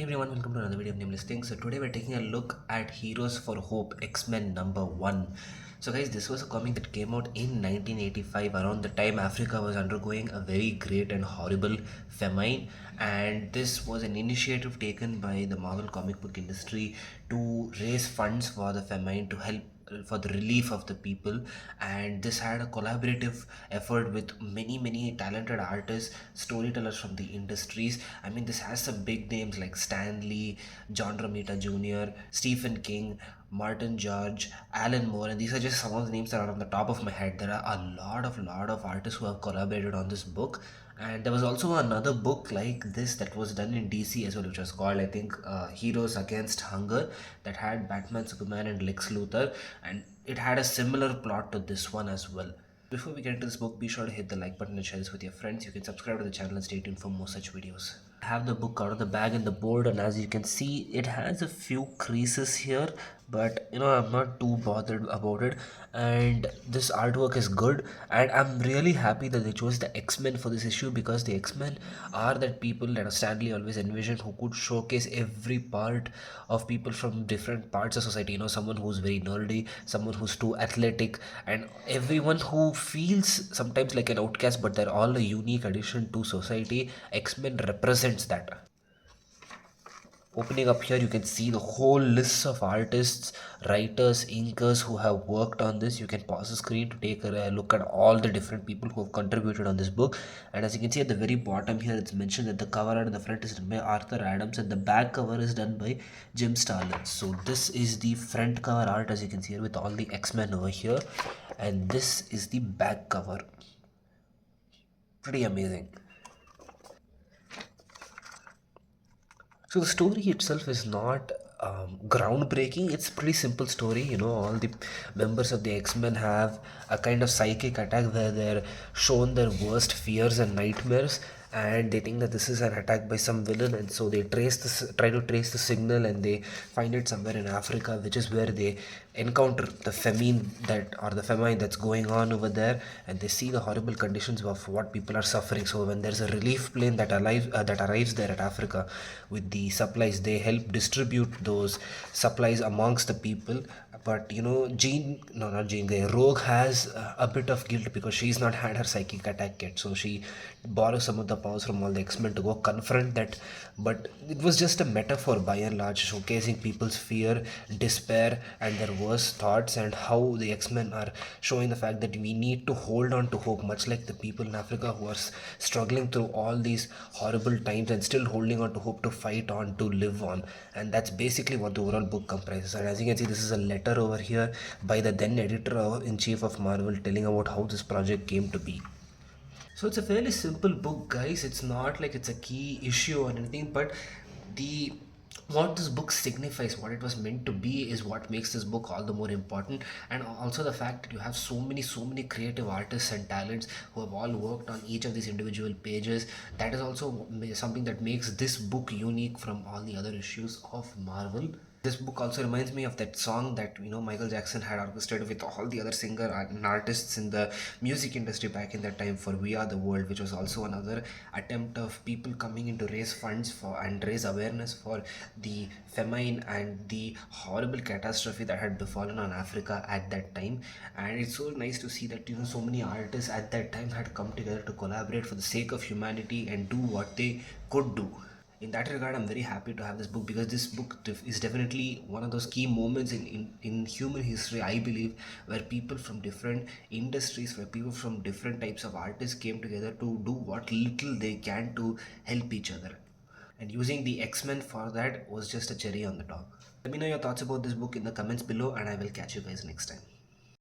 Hey everyone, welcome to another video of Nameless Things. So today we're taking a look at Heroes for Hope X-Men number 1. So guys, this was a comic that came out in 1985 around the time Africa was undergoing a very great and horrible famine, and this was an initiative taken by the Marvel comic book industry to raise funds for the famine to help for the relief of the people. And this had a collaborative effort with many talented artists, storytellers from the industries. I mean, this has some big names like Stan Lee, John Romita Jr., Stephen King, Martin George, Alan Moore, and these are just some of the names that are on the top of my head. There are a lot of artists who have collaborated on this book. And there was also another book like this that was done in DC as well, which was called, I think, Heroes Against Hunger, that had Batman, Superman, and Lex Luthor, and it had a similar plot to this one as well. Before we get into this book, be sure to hit the like button and share this with your friends. You can subscribe to the channel and stay tuned for more such videos. I have the book out of the bag and the board, and as you can see, it has a few creases here, but I'm not too bothered about it. And this artwork is good, and I'm really happy that they chose the X-Men for this issue, because the X-Men are that people that Stanley always envisioned who could showcase every part of people from different parts of society. Someone who's very nerdy, someone who's too athletic, and everyone who feels sometimes like an outcast, but they're all a unique addition to society. X-Men represents that. Opening up here, you can see the whole list of artists, writers, inkers who have worked on this. You can pause the screen to take a look at all the different people who have contributed on this book. And as you can see at the very bottom here, it's mentioned that the cover art in the front is done by Arthur Adams and the back cover is done by Jim Starlin. So this is the front cover art, as you can see here, with all the X-Men over here, and this is the back cover. Pretty amazing. So the story itself is not groundbreaking. It's pretty simple story. All the members of the X-Men have a kind of psychic attack where they're shown their worst fears and nightmares, and they think that this is an attack by some villain, and so they try to trace the signal, and they find it somewhere in Africa, which is where they encounter the famine that's going on over there, and they see the horrible conditions of what people are suffering. So when there's a relief plane that arrives there at Africa with the supplies, they help distribute those supplies amongst the people. But Jean, no, not Jean Grey, Rogue has a bit of guilt because she's not had her psychic attack yet, so she borrows some of the powers from all the X-Men to go confront that. But it was just a metaphor by and large, showcasing people's fear, despair, and their worst thoughts, and how the X-Men are showing the fact that we need to hold on to hope, much like the people in Africa who are struggling through all these horrible times and still holding on to hope, to fight on, to live on. And that's basically what the overall book comprises. And as you can see, this is a letter over here by the then editor-in-chief of Marvel, telling about how this project came to be. So it's a fairly simple book, guys. It's not like it's a key issue or anything, but the what this book signifies, what it was meant to be, is what makes this book all the more important. And also the fact that you have so many creative artists and talents who have all worked on each of these individual pages, that is also something that makes this book unique from all the other issues of Marvel. This book also reminds me of that song that Michael Jackson had orchestrated with all the other singer and artists in the music industry back in that time for "We Are the World," which was also another attempt of people coming in to raise funds for and raise awareness for the famine and the horrible catastrophe that had befallen on Africa at that time. And it's so nice to see that so many artists at that time had come together to collaborate for the sake of humanity and do what they could do. In that regard, I'm very happy to have this book, because this book is definitely one of those key moments in human history, I believe, where people from different industries, where people from different types of artists came together to do what little they can to help each other. And using the X-Men for that was just a cherry on the top. Let me know your thoughts about this book in the comments below, and I will catch you guys next time.